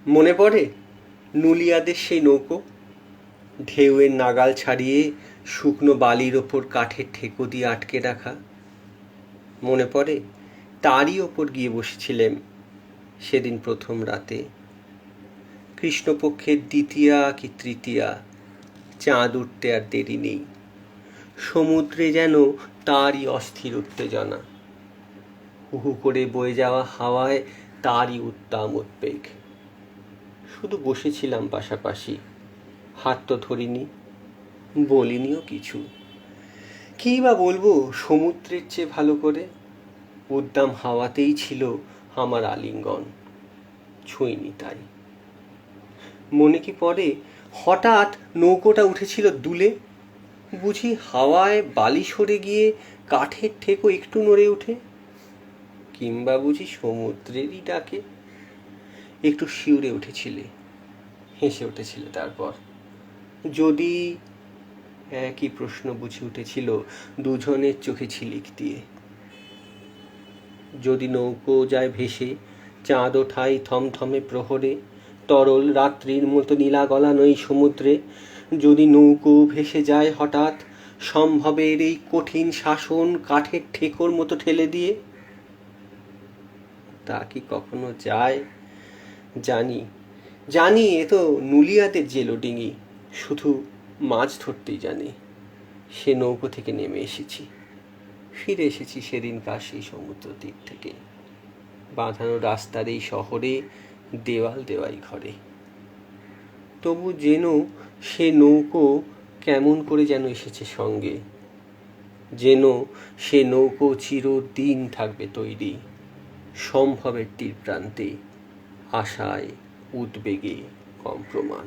মনে পড়ে নুলিয়াদের সেই নৌকো, ঢেউয়ের নাগাল ছাড়িয়ে শুকনো বালির ওপর কাঠের ঠেকো দিয়ে আটকে রাখা? মনে পড়ে তারই ওপর গিয়ে বসেছিলেন সেদিন প্রথম রাতে, কৃষ্ণপক্ষের দ্বিতীয়া কি তৃতীয়া, চাঁদ উঠতে আর দেরি নেই। সমুদ্রে যেন তারই অস্থির উত্তেজনা, হুহু করে বয়ে যাওয়া হাওয়ায় তারই উত্তাম উদ্বেগ। শুধু বসেছিলাম পাশাপাশি, হাত তো ধরিনি, বলিনিও কিছু। কী বা বলবো সমুদ্রের চেয়ে ভালো করে? উদ্দাম হাওয়াতেই ছিল আমার আলিঙ্গন, ছুঁইনি তাই। মনে কি পড়ে হঠাৎ নৌকোটা উঠেছিল দুলে, বুঝি হাওয়ায় বালি সরে গিয়ে কাঠের ঠেকো একটু নড়ে ওঠে, কিংবা বুঝি সমুদ্রেরই ডাকে? একটু শিউরে উঠেছিলে, হেসে উঠেছিলে তারপর। যদি, একই প্রশ্ন বুঝে উঠেছিল দুজনের চোখে ঝিলিক দিয়ে। যদি নৌকো যায় ভেসে চাঁদ ওঠাই থমথমে প্রহরে, তরল রাত্রির মতো নীলা গলানো এই সমুদ্রে, যদি নৌকো ভেসে যায় হঠাৎ সম্ভবের এই কঠিন শাসন কাঠের ঠেকোর মতো ঠেলে দিয়ে, তা কি কখনো যায়? জানি, জানি এ তো নুলিয়াদের জেলো ডিঙি, শুধু মাছ ধরতেই জানে। সে নৌকো থেকে নেমে এসেছি, ফিরে এসেছি সেদিনকার সেই সমুদ্র তীর থেকে, বাঁধানো রাস্তার এই শহরে, দেওয়াল দেওয়াই ঘরে। তবু যেন সে নৌকো কেমন করে যেন এসেছে সঙ্গে, যেন সে নৌকো চিরদিন থাকবে তৈরি, সম্ভবের তীর প্রান্তে, আশায় উদ্বেগে কম্প্রমান।